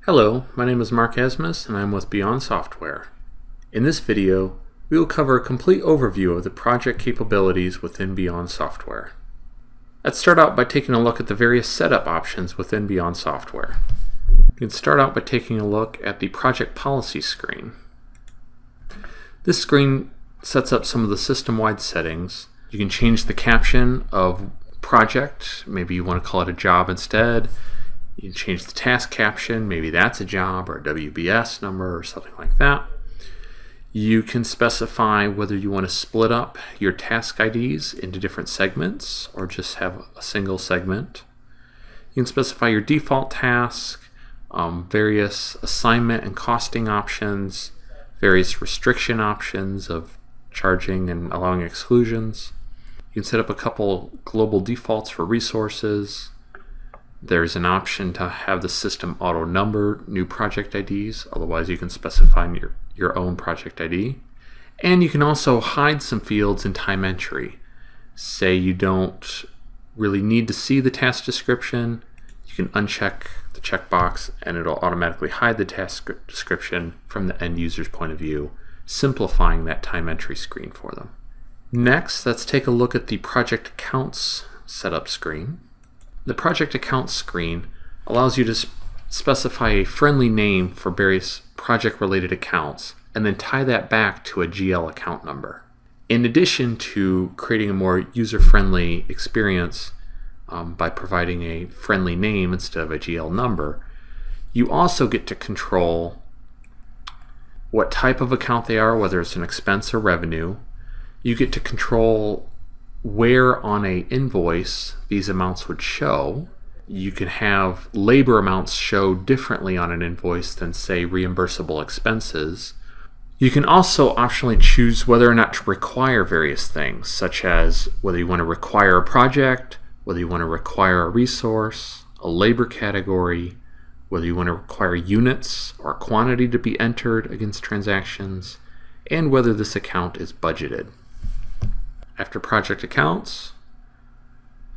Hello, my name is Mark Asmus and I'm with Beyond Software. In this video, we will cover a complete overview of the project capabilities within Beyond Software. Let's start out by taking a look at the various setup options within Beyond Software. You can start out by taking a look at the project policy screen. This screen sets up some of the system-wide settings. You can change the caption of project, maybe you want to call it a job instead. You can change the task caption, maybe that's a job or a WBS number or something like that. You can specify whether you want to split up your task IDs into different segments or just have a single segment. You can specify your default task, various assignment and costing options, various restriction options of charging and allowing exclusions. You can set up a couple global defaults for resources. There's an option to have the system auto number new project IDs, otherwise you can specify your own project ID. And you can also hide some fields in time entry. Say you don't really need to see the task description, you can uncheck the checkbox and it'll automatically hide the task description from the end user's point of view, simplifying that time entry screen for them. Next, let's take a look at the project accounts setup screen. The project accounts screen allows you to specify a friendly name for various project-related accounts and then tie that back to a GL account number. In addition to creating a more user-friendly experience by providing a friendly name instead of a GL number, you also get to control what type of account they are, whether it's an expense or revenue. You get to control where on a invoice these amounts would show. You can have labor amounts show differently on an invoice than, say, reimbursable expenses. You can also optionally choose whether or not to require various things, such as whether you want to require a project, whether you want to require a resource, a labor category, whether you want to require units or quantity to be entered against transactions, and whether this account is budgeted. After project accounts,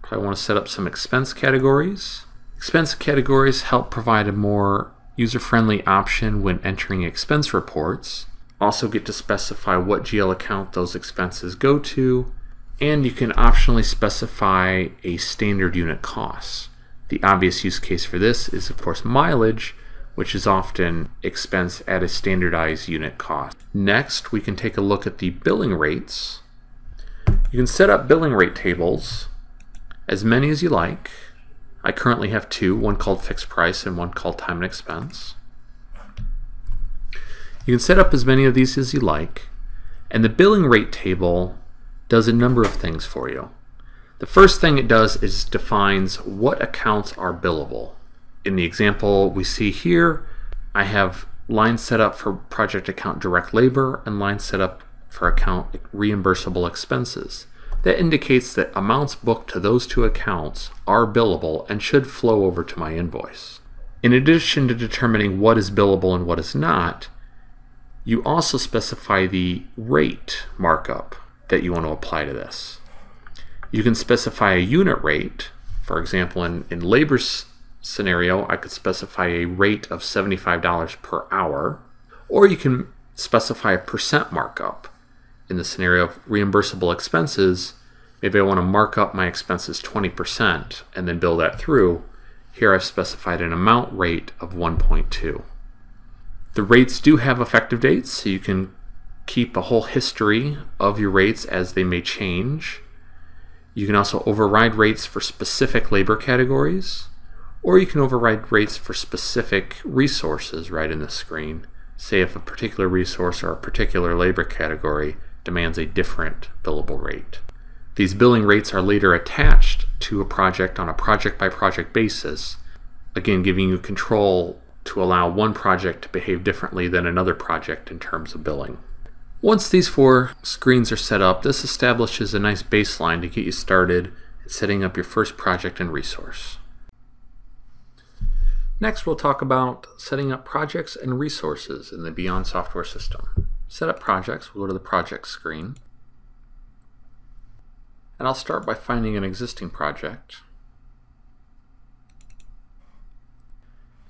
probably want to set up some expense categories. Expense categories help provide a more user-friendly option when entering expense reports. Also get to specify what GL account those expenses go to, and you can optionally specify a standard unit cost. The obvious use case for this is, of course, mileage, which is often expensed at a standardized unit cost. Next, we can take a look at the billing rates. You can set up billing rate tables, as many as you like. I currently have two, one called fixed price and one called time and expense. You can set up as many of these as you like, and the billing rate table does a number of things for you. The first thing it does is defines what accounts are billable. In the example we see here, I have lines set up for project account direct labor and lines set up for account reimbursable expenses. That indicates that amounts booked to those two accounts are billable and should flow over to my invoice. In addition to determining what is billable and what is not, you also specify the rate markup that you want to apply to this. You can specify a unit rate. For example, in labor's scenario, I could specify a rate of $75 per hour, or you can specify a percent markup. In the scenario of reimbursable expenses, maybe I want to mark up my expenses 20% and then bill that through. Here I've specified an amount rate of 1.2. The rates do have effective dates, so you can keep a whole history of your rates as they may change. You can also override rates for specific labor categories, or you can override rates for specific resources right in the screen. Say if a particular resource or a particular labor category demands a different billable rate. These billing rates are later attached to a project on a project-by-project basis, again giving you control to allow one project to behave differently than another project in terms of billing. Once these four screens are set up, this establishes a nice baseline to get you started in setting up your first project and resource. Next, we'll talk about setting up projects and resources in the Beyond Software system. Set up projects, we'll go to the project screen. And I'll start by finding an existing project.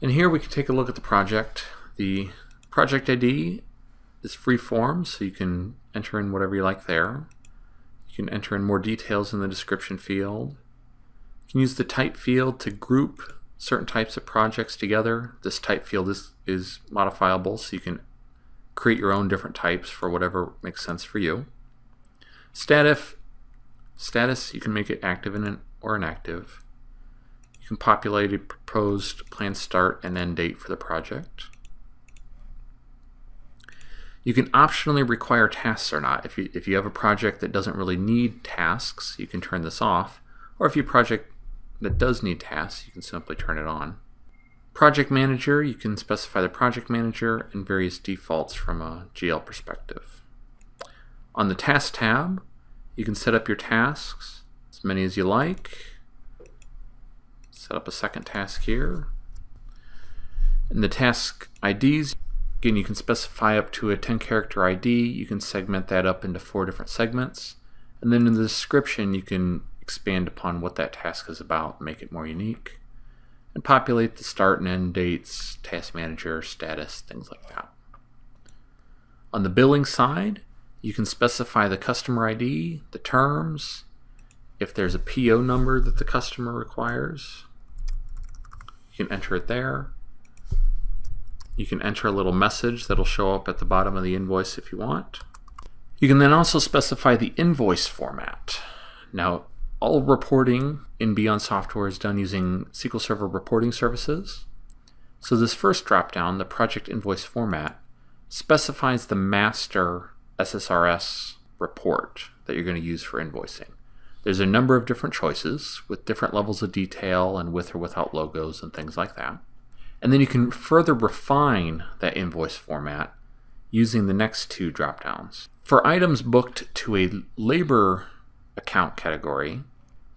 And here we can take a look at the project. The project ID is free form, so you can enter in whatever you like there. You can enter in more details in the description field. You can use the type field to group certain types of projects together. This type field is modifiable, so you can create your own different types for whatever makes sense for you. Status, you can make it active or inactive. You can populate a proposed planned start and end date for the project. You can optionally require tasks or not. If you have a project that doesn't really need tasks, you can turn this off. Or if you have a project that does need tasks, you can simply turn it on. Project Manager, you can specify the project manager and various defaults from a GL perspective. On the Task tab, you can set up your tasks, as many as you like. Set up a second task here. In the task IDs, again, you can specify up to a 10-character ID. You can segment that up into 4 different segments. And then in the description, you can expand upon what that task is about, make it more unique, and populate the start and end dates, task manager, status, things like that. On the billing side, you can specify the customer ID, the terms, if there's a PO number that the customer requires, you can enter it there. You can enter a little message that'll show up at the bottom of the invoice if you want. You can then also specify the invoice format. Now, all reporting in Beyond Software is done using SQL Server reporting services. So this first dropdown, the project invoice format, specifies the master SSRS report that you're going to use for invoicing. There's a number of different choices with different levels of detail and with or without logos and things like that. And then you can further refine that invoice format using the next 2 dropdowns. For items booked to a labor account category,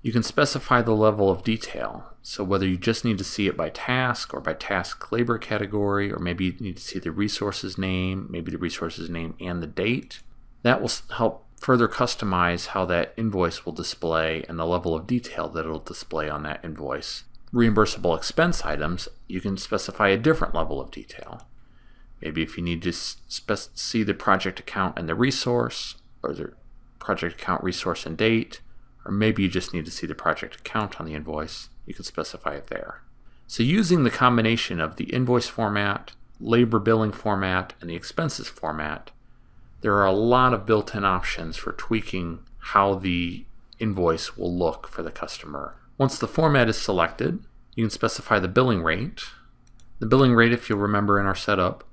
you can specify the level of detail. So whether you just need to see it by task or by task labor category, or maybe you need to see the resource's name, maybe the resource's name and the date, that will help further customize how that invoice will display and the level of detail that it'll display on that invoice. Reimbursable expense items, you can specify a different level of detail. Maybe if you need to see the project account and the resource, or the project account, resource, and date, or maybe you just need to see the project account on the invoice, you can specify it there. So using the combination of the invoice format, labor billing format, and the expenses format, there are a lot of built-in options for tweaking how the invoice will look for the customer. Once the format is selected, you can specify the billing rate. The billing rate, if you'll remember in our setup,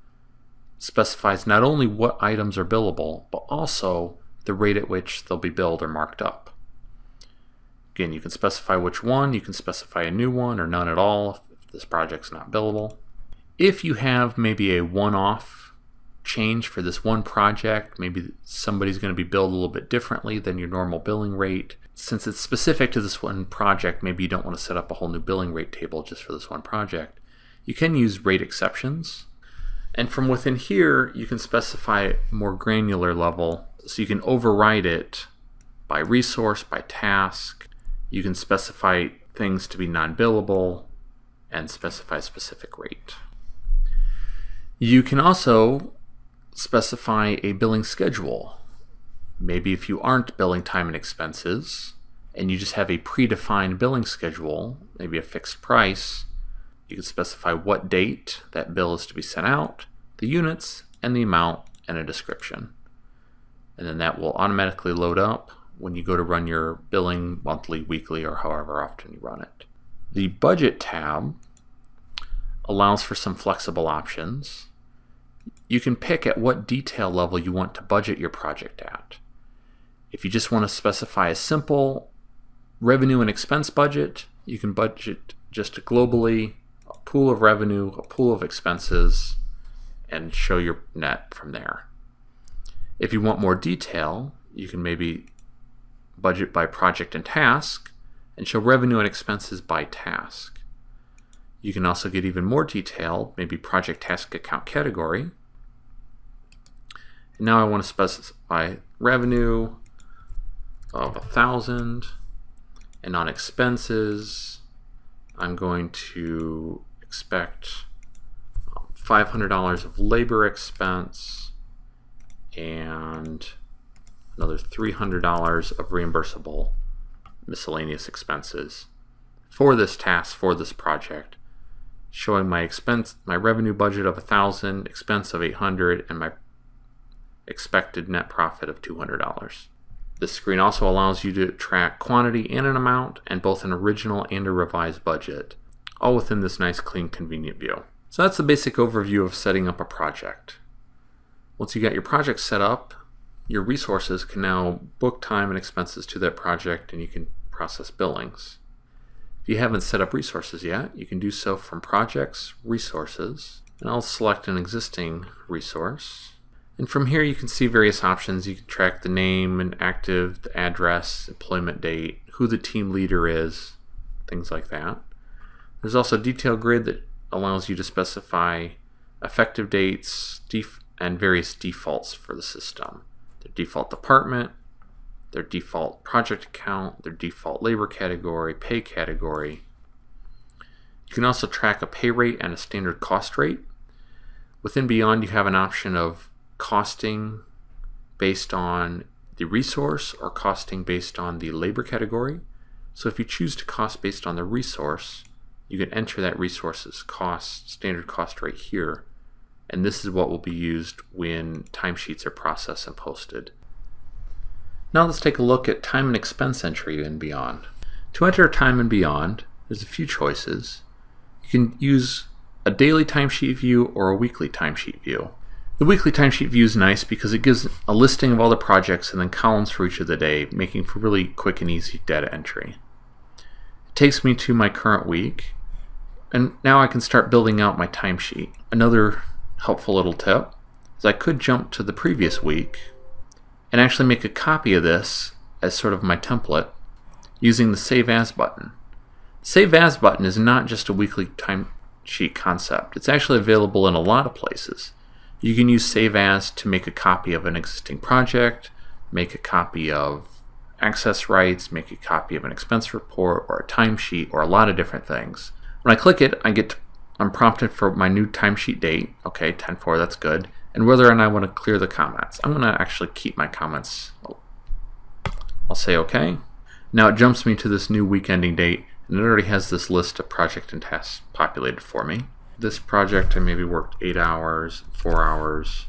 specifies not only what items are billable, but also the rate at which they'll be billed or marked up. Again, you can specify which one, you can specify a new one or none at all if this project's not billable. If you have maybe a one-off change for this one project, maybe somebody's going to be billed a little bit differently than your normal billing rate. Since it's specific to this one project, maybe you don't want to set up a whole new billing rate table just for this one project. You can use rate exceptions. And from within here, you can specify more granular level. So you can override it by resource, by task. You can specify things to be non-billable and specify a specific rate. You can also specify a billing schedule. Maybe if you aren't billing time and expenses and you just have a predefined billing schedule, maybe a fixed price, you can specify what date that bill is to be sent out, the units, and the amount, and a description. And then that will automatically load up when you go to run your billing monthly, weekly, or however often you run it. The Budget tab allows for some flexible options. You can pick at what detail level you want to budget your project at. If you just want to specify a simple revenue and expense budget, you can budget just globally a pool of revenue, a pool of expenses, and show your net from there. If you want more detail, you can maybe budget by project and task and show revenue and expenses by task. You can also get even more detailed, maybe project, task, account category. And now I want to specify revenue of 1,000, and on expenses I'm going to expect $500 of labor expense and another $300 of reimbursable miscellaneous expenses for this task, for this project, showing my revenue budget of $1,000, expense of $800, and my expected net profit of $200. This screen also allows you to track quantity and an amount, and both an original and a revised budget, all within this nice, clean, convenient view. So that's the basic overview of setting up a project. Once you got your project set up, your resources can now book time and expenses to that project, and you can process billings. If you haven't set up resources yet, you can do so from Projects, Resources, and I'll select an existing resource. And from here you can see various options. You can track the name and active, the address, employment date, who the team leader is, things like that. There's also a detail grid that allows you to specify effective dates and various defaults for the system. Their default department, their default project account, their default labor category, pay category. You can also track a pay rate and a standard cost rate. Within Beyond, you have an option of costing based on the resource or costing based on the labor category. So if you choose to cost based on the resource, you can enter that resource's standard cost rate here. And this is what will be used when timesheets are processed and posted. Now let's take a look at time and expense entry in Beyond. To enter time and Beyond, there's a few choices. You can use a daily timesheet view or a weekly timesheet view. The weekly timesheet view is nice because it gives a listing of all the projects and then columns for each of the day, making for really quick and easy data entry. It takes me to my current week, and now I can start building out my timesheet. Another helpful little tip is I could jump to the previous week and actually make a copy of this as sort of my template using the Save As button. Save As button is not just a weekly timesheet concept. It's actually available in a lot of places. You can use Save As to make a copy of an existing project, make a copy of access rights, make a copy of an expense report or a timesheet or a lot of different things. When I click it, I'm prompted for my new timesheet date. Okay, 10/4, that's good. And whether or not I want to clear the comments. I'm going to actually keep my comments. I'll say OK. Now it jumps me to this new week ending date, and it already has this list of project and tasks populated for me. This project I maybe worked 8 hours, 4 hours.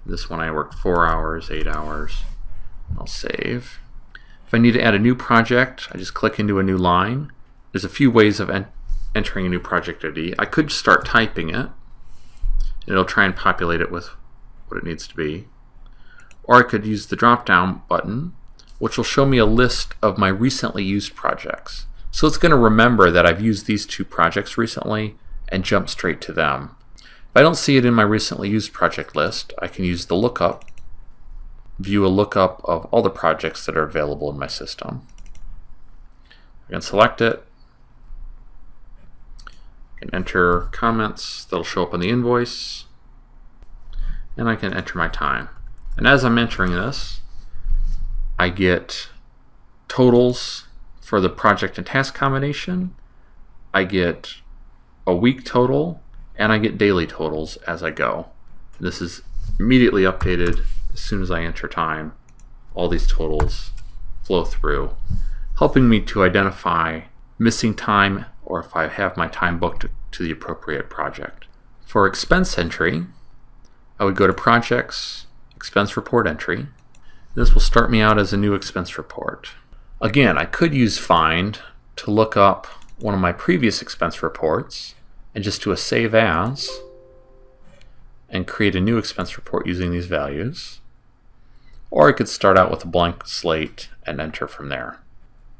This one I worked 4 hours, 8 hours. I'll save. If I need to add a new project, I just click into a new line. There's a few ways of entering a new project ID. I could start typing it. It'll try and populate it with what it needs to be. Or I could use the drop-down button, which will show me a list of my recently used projects. So it's going to remember that I've used these 2 projects recently and jump straight to them. If I don't see it in my recently used project list, I can use the lookup, view a lookup of all the projects that are available in my system. I can select it, I can enter comments that'll show up on the invoice, and I can enter my time. And as I'm entering this, I get totals for the project and task combination, I get a week total, and I get daily totals as I go. And this is immediately updated as soon as I enter time. All these totals flow through, helping me to identify missing time or if I have my time booked to the appropriate project. For expense entry, I would go to Projects, Expense Report Entry. This will start me out as a new expense report. Again, I could use Find to look up one of my previous expense reports and just do a Save As and create a new expense report using these values. Or I could start out with a blank slate and enter from there.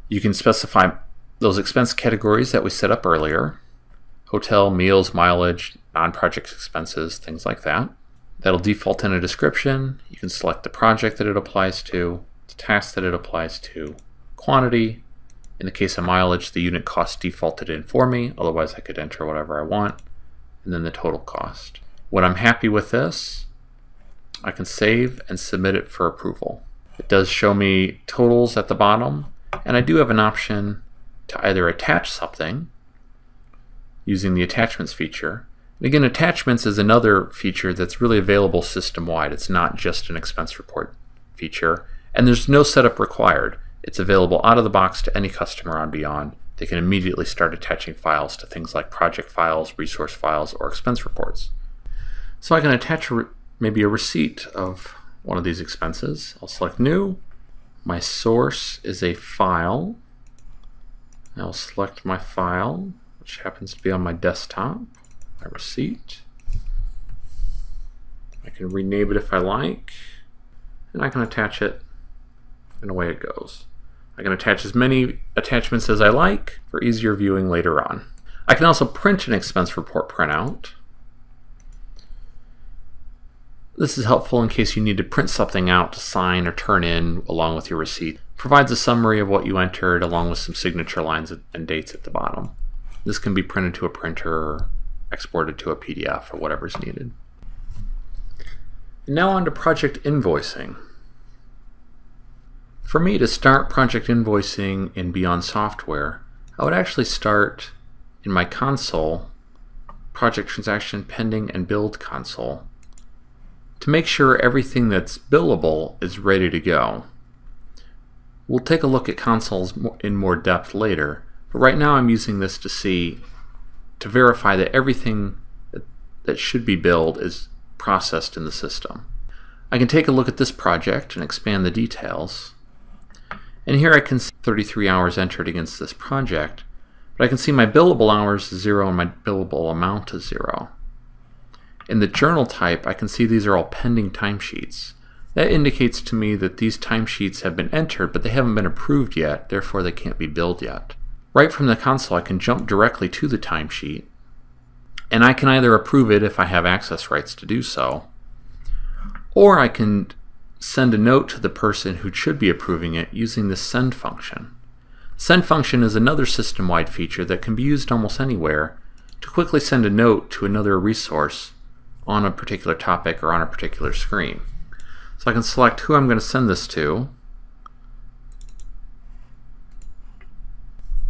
You can specify those expense categories that we set up earlier: hotel, meals, mileage, non-project expenses, things like that. That'll default in a description. You can select the project that it applies to, the task that it applies to, quantity. In the case of mileage, the unit cost defaulted in for me, otherwise I could enter whatever I want, and then the total cost. When I'm happy with this, I can save and submit it for approval. It does show me totals at the bottom, and I do have an option to either attach something using the attachments feature. And again, attachments is another feature that's really available system-wide. It's not just an expense report feature, and there's no setup required. It's available out of the box to any customer on Beyond. They can immediately start attaching files to things like project files, resource files, or expense reports. So I can attach maybe a receipt of one of these expenses. I'll select New. My source is a file. I'll select my file, which happens to be on my desktop, my receipt. I can rename it if I like, and I can attach it, and away it goes. I can attach as many attachments as I like for easier viewing later on. I can also print an expense report printout. This is helpful in case you need to print something out to sign or turn in along with your receipt. It provides a summary of what you entered along with some signature lines and dates at the bottom. This can be printed to a printer or exported to a PDF or whatever is needed. And now on to project invoicing. For me to start project invoicing in Beyond Software, I would actually start in my console, Project Transaction Pending and Build console, to make sure everything that's billable is ready to go. We'll take a look at consoles in more depth later, but right now I'm using this to verify that everything that should be billed is processed in the system. I can take a look at this project and expand the details. And here I can see 33 hours entered against this project, but I can see my billable hours is 0 and my billable amount is 0. In the journal type, I can see these are all pending timesheets. That indicates to me that these timesheets have been entered, but they haven't been approved yet, therefore they can't be billed yet. Right from the console, I can jump directly to the timesheet, and I can either approve it if I have access rights to do so, or I can send a note to the person who should be approving it using the send function. Send function is another system-wide feature that can be used almost anywhere to quickly send a note to another resource on a particular topic or on a particular screen. So I can select who I'm going to send this to,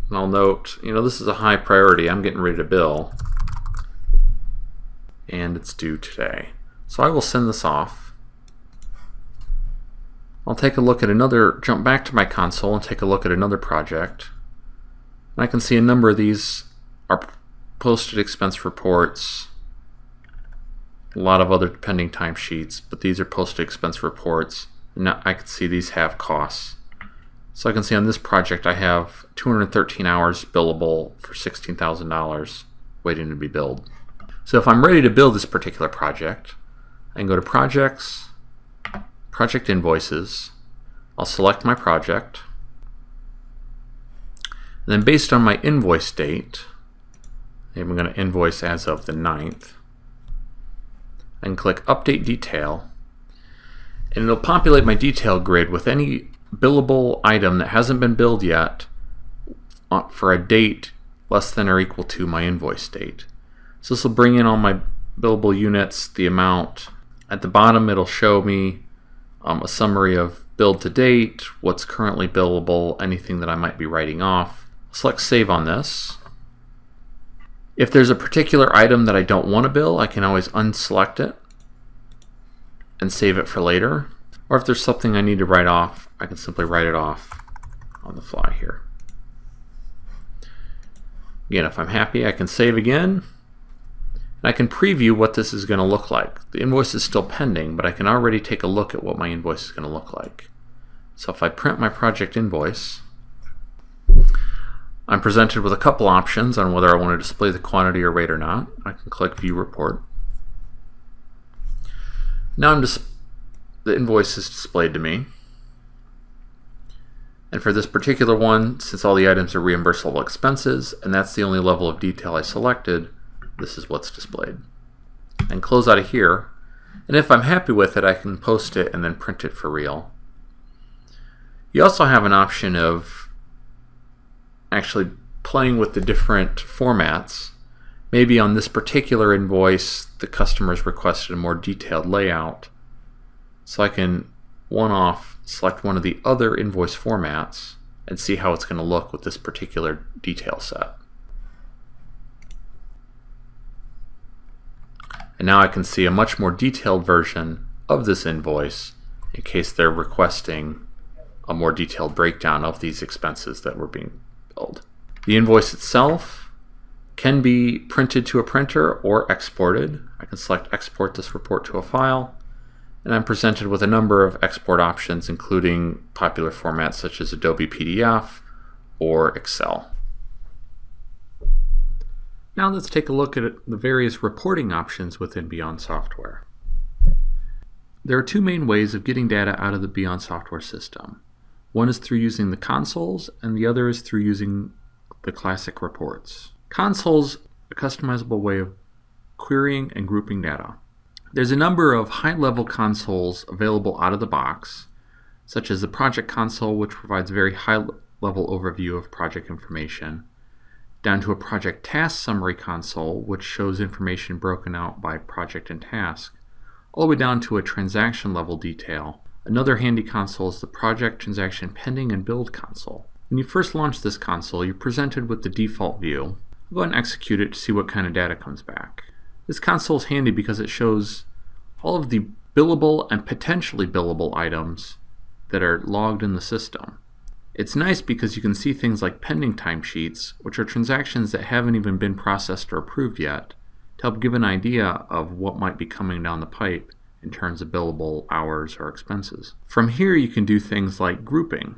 and I'll note, this is a high priority. I'm getting ready to bill, and it's due today. So I will send this off. I'll take a look at jump back to my console and take a look at another project. And I can see a number of these are posted expense reports, a lot of other pending timesheets, but these are posted expense reports. And now I can see these have costs. So I can see on this project I have 213 hours billable for $16,000 waiting to be billed. So if I'm ready to build this particular project, I can go to Projects, Project Invoices. I'll select my project. And then based on my invoice date, maybe I'm going to invoice as of the 9th, I can click Update Detail, and it'll populate my detail grid with any billable item that hasn't been billed yet for a date less than or equal to my invoice date. So this will bring in all my billable units, the amount. At the bottom it'll show me a summary of billed to date, what's currently billable, anything that I might be writing off. Select Save on this. If there's a particular item that I don't want to bill, I can always unselect it and save it for later. Or if there's something I need to write off, I can simply write it off on the fly here. Again, if I'm happy, I can save again. And I can preview what this is going to look like. The invoice is still pending, but I can already take a look at what my invoice is going to look like. So if I print my project invoice, I'm presented with a couple options on whether I want to display the quantity or rate or not. I can click View Report. Now the invoice is displayed to me. And for this particular one, since all the items are reimbursable expenses, and that's the only level of detail I selected, this is what's displayed. And close out of here. And if I'm happy with it, I can post it and then print it for real. You also have an option of actually playing with the different formats. Maybe on this particular invoice, the customer's requested a more detailed layout. So I can one-off select one of the other invoice formats and see how it's going to look with this particular detail set. And now I can see a much more detailed version of this invoice in case they're requesting a more detailed breakdown of these expenses that were being billed. The invoice itself can be printed to a printer or exported. I can select export this report to a file, and I'm presented with a number of export options, including popular formats such as Adobe PDF or Excel. Now let's take a look at the various reporting options within Beyond Software. There are two main ways of getting data out of the Beyond Software system. One is through using the consoles, and the other is through using the classic reports. Consoles, a customizable way of querying and grouping data. There's a number of high-level consoles available out of the box, such as the project console, which provides a very high-level overview of project information, down to a project task summary console, which shows information broken out by project and task, all the way down to a transaction level detail. Another handy console is the project transaction pending and build console. When you first launch this console, you're presented with the default view. I'll go ahead and execute it to see what kind of data comes back. This console is handy because it shows all of the billable and potentially billable items that are logged in the system. It's nice because you can see things like pending timesheets, which are transactions that haven't even been processed or approved yet, to help give an idea of what might be coming down the pipe in terms of billable hours or expenses. From here you can do things like grouping.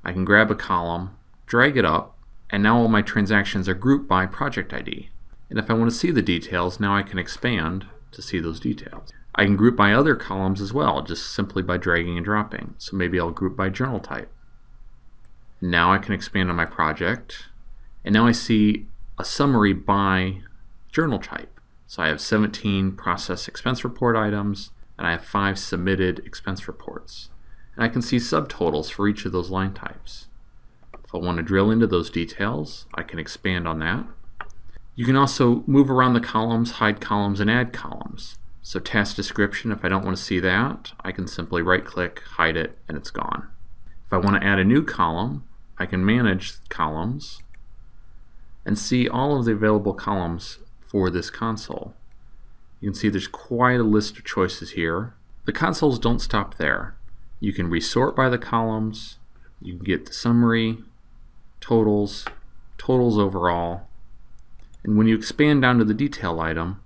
I can grab a column, drag it up, and now all my transactions are grouped by project ID. And if I want to see the details, now I can expand to see those details. I can group by other columns as well, just simply by dragging and dropping. So maybe I'll group by journal type. Now I can expand on my project, and now I see a summary by journal type. So I have 17 process expense report items, and I have 5 submitted expense reports. And I can see subtotals for each of those line types. If I want to drill into those details, I can expand on that. You can also move around the columns, hide columns, and add columns. So task description, if I don't want to see that, I can simply right-click, hide it, and it's gone. If I want to add a new column, I can manage columns and see all of the available columns for this console. You can see there's quite a list of choices here. The consoles don't stop there. You can resort by the columns, you can get the summary, totals, totals overall, and when you expand down to the detail item,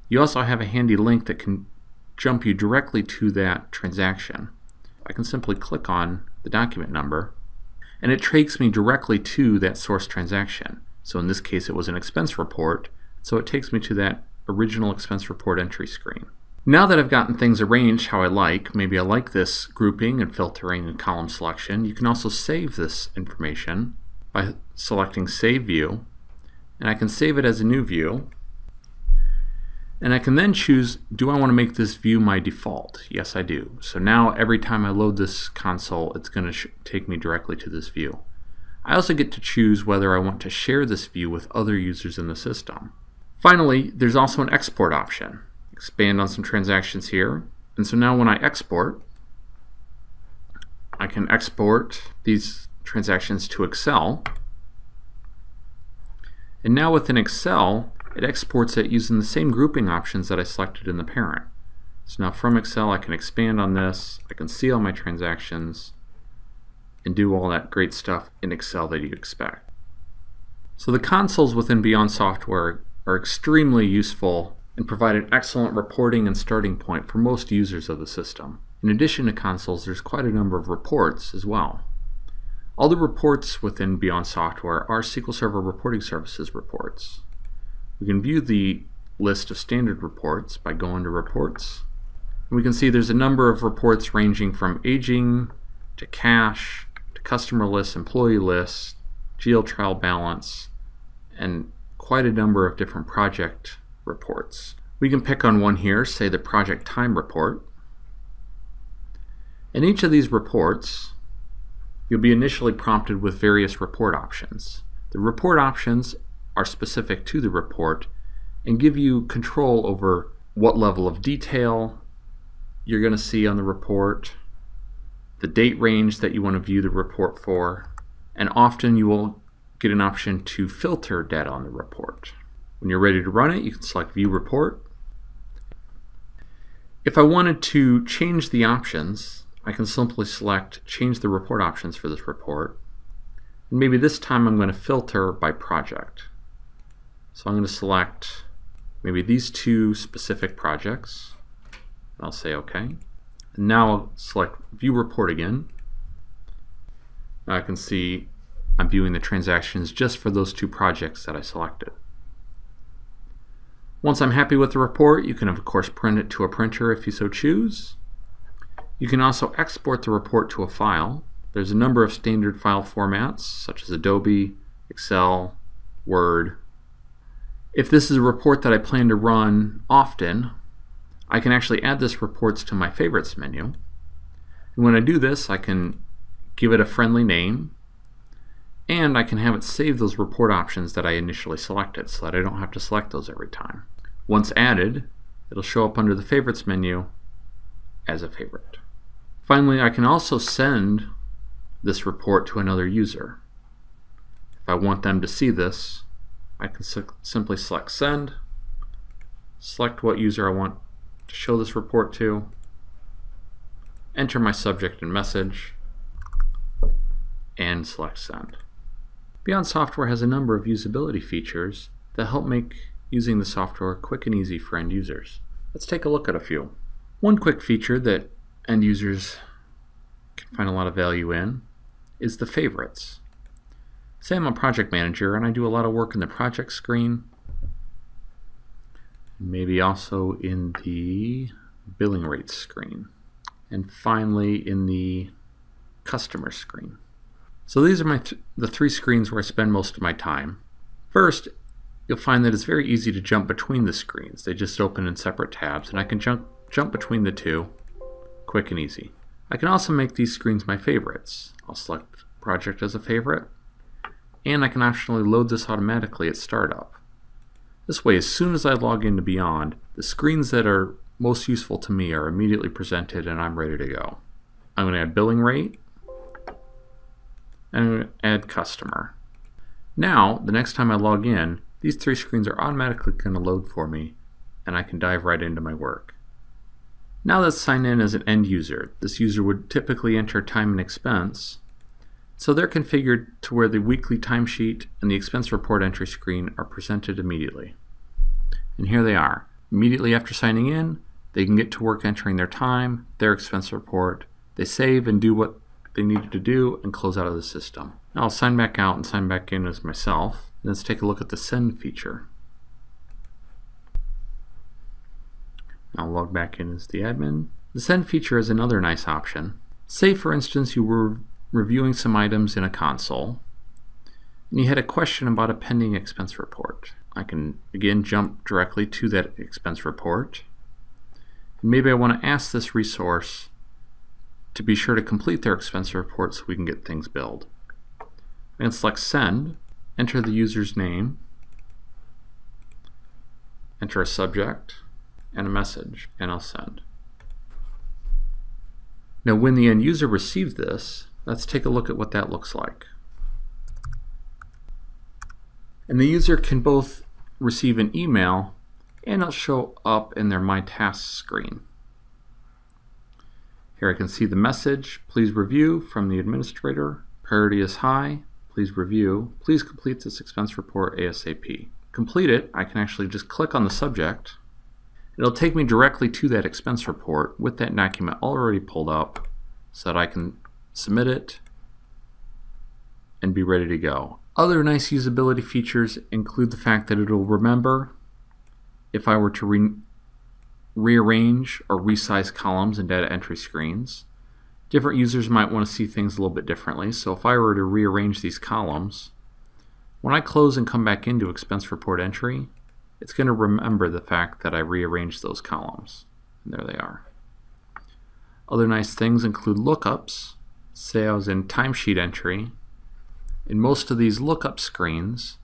you also have a handy link that can jump you directly to that transaction. I can simply click on the document number, and it takes me directly to that source transaction. So in this case it was an expense report, so it takes me to that original expense report entry screen. Now that I've gotten things arranged how I like, maybe I like this grouping and filtering and column selection, you can also save this information by selecting Save View, and I can save it as a new view, and I can then choose, do I want to make this view my default? Yes, I do. So now every time I load this console, it's going to take me directly to this view. I also get to choose whether I want to share this view with other users in the system. Finally, there's also an export option. Expand on some transactions here, and so now when I export, I can export these transactions to Excel, and now within Excel it exports it using the same grouping options that I selected in the parent. So now from Excel I can expand on this, I can see all my transactions, and do all that great stuff in Excel that you expect. So the consoles within Beyond Software are extremely useful and provide an excellent reporting and starting point for most users of the system. In addition to consoles, there's quite a number of reports as well. All the reports within Beyond Software are SQL Server Reporting Services reports. We can view the list of standard reports by going to Reports. And we can see there's a number of reports ranging from aging to cash to customer lists, employee lists, GL trial balance, and quite a number of different project reports. We can pick on one here, say the project time report. In each of these reports, you'll be initially prompted with various report options. The report options are specific to the report and give you control over what level of detail you're going to see on the report, the date range that you want to view the report for, and often you will get an option to filter data on the report. When you're ready to run it, you can select View Report, If I wanted to change the options, I can simply select change the report options for this report. And maybe this time I'm going to filter by project. So I'm going to select maybe these two specific projects. I'll say OK. And now I'll select View Report again. Now I can see I'm viewing the transactions just for those two projects that I selected. Once I'm happy with the report, you can of course print it to a printer if you so choose. You can also export the report to a file. There's a number of standard file formats such as Adobe, Excel, Word. If this is a report that I plan to run often, I can actually add this reports to my favorites menu. And when I do this, I can give it a friendly name, and I can have it save those report options that I initially selected so that I don't have to select those every time. Once added, it'll show up under the favorites menu as a favorite. Finally, I can also send this report to another user. If I want them to see this, I can simply select send, select what user I want to show this report to, enter my subject and message, and select send. Beyond Software has a number of usability features that help make using the software quick and easy for end users. Let's take a look at a few. One quick feature that end users can find a lot of value in is the favorites. Say I'm a project manager and I do a lot of work in the project screen, maybe also in the billing rates screen, and finally in the customer screen. So these are the three screens where I spend most of my time. First, you'll find that it's very easy to jump between the screens. They just open in separate tabs, and I can jump between the two quick and easy. I can also make these screens my favorites. I'll select project as a favorite, and I can optionally load this automatically at startup. This way, as soon as I log into Beyond, the screens that are most useful to me are immediately presented and I'm ready to go. I'm going to add billing rate, and I'm going to add customer. Now, the next time I log in, these three screens are automatically going to load for me, and I can dive right into my work. Now let's sign in as an end user. This user would typically enter time and expense, so they're configured to where the weekly timesheet and the expense report entry screen are presented immediately. And here they are. Immediately after signing in, they can get to work entering their time, their expense report. They save and do what they needed to do and close out of the system. Now I'll sign back out and sign back in as myself. Let's take a look at the send feature. I'll log back in as the admin. The send feature is another nice option. Say for instance you were reviewing some items in a console and you had a question about a pending expense report. I can again jump directly to that expense report. And maybe I want to ask this resource to be sure to complete their expense report so we can get things billed. I'm going to select send, enter the user's name, enter a subject and a message, and I'll send. Now when the end user receives this, let's take a look at what that looks like. And the user can both receive an email and it'll show up in their My Tasks screen. Here I can see the message, please review, from the administrator. Priority is high, please review. Please complete this expense report ASAP. Complete it, I can actually just click on the subject. It'll take me directly to that expense report with that document already pulled up so that I can submit it and be ready to go. Other nice usability features include the fact that it'll remember if I were to rearrange or resize columns and data entry screens. Different users might want to see things a little bit differently, so if I were to rearrange these columns, when I close and come back into expense report entry, it's going to remember the fact that I rearranged those columns. And there they are. Other nice things include lookups. Say I was in timesheet entry. In most of these lookup screens,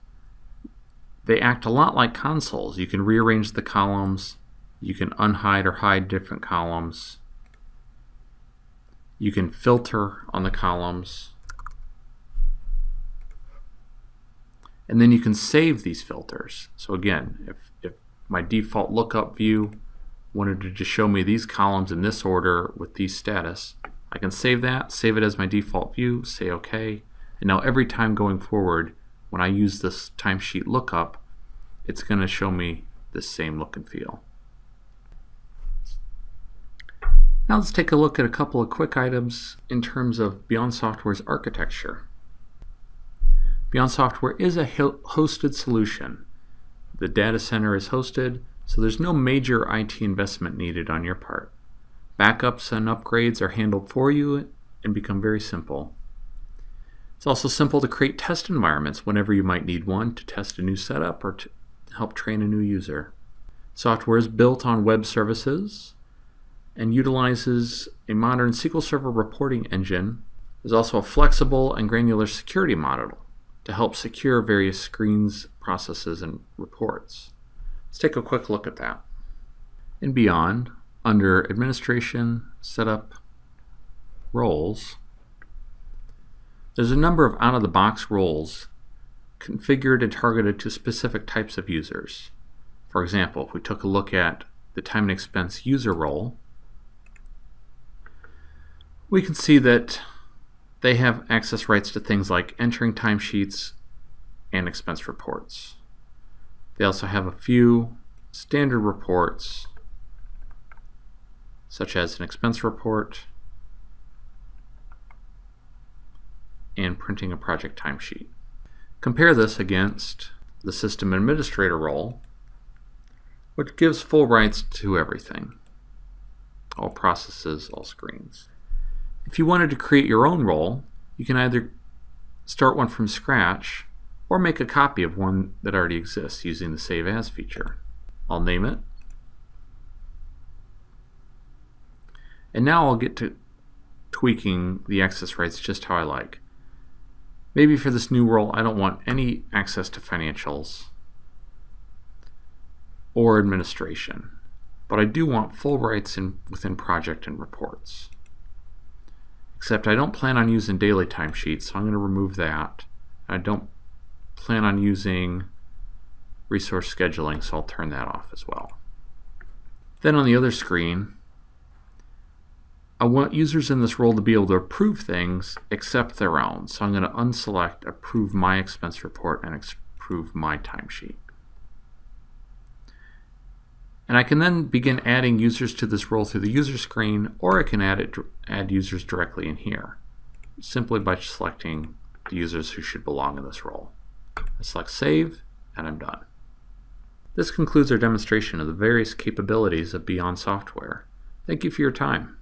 they act a lot like consoles. You can rearrange the columns, you can unhide or hide different columns, you can filter on the columns, and then you can save these filters. So again, if my default lookup view wanted to just show me these columns in this order with these status, I can save that, save it as my default view, say OK, and now every time going forward when I use this timesheet lookup, it's going to show me this same look and feel. Now let's take a look at a couple of quick items in terms of Beyond Software's architecture. Beyond Software is a hosted solution. The data center is hosted, so there's no major IT investment needed on your part. Backups and upgrades are handled for you and become very simple. It's also simple to create test environments whenever you might need one to test a new setup or to help train a new user. Software is built on web services and utilizes a modern SQL Server reporting engine. There's also a flexible and granular security model to help secure various screens, processes, and reports. Let's take a quick look at that. In Beyond, under Administration, Setup, Roles, there's a number of out-of-the-box roles configured and targeted to specific types of users. For example, if we took a look at the Time and Expense user role, we can see that they have access rights to things like entering timesheets and expense reports. They also have a few standard reports, such as an expense report and printing a project timesheet. Compare this against the System Administrator role, which gives full rights to everything, all processes, all screens. If you wanted to create your own role, you can either start one from scratch or make a copy of one that already exists using the Save As feature. I'll name it. And now I'll get to tweaking the access rights just how I like. Maybe for this new role I don't want any access to financials or administration, but I do want full rights within project and reports. Except I don't plan on using daily timesheets, so I'm going to remove that. I don't plan on using resource scheduling, so I'll turn that off as well. Then on the other screen, I want users in this role to be able to approve things except their own. So I'm going to unselect Approve My Expense Report and Approve My Timesheet. And I can then begin adding users to this role through the user screen, or I can add users directly in here, simply by selecting the users who should belong in this role. I select Save, and I'm done. This concludes our demonstration of the various capabilities of Beyond Software. Thank you for your time.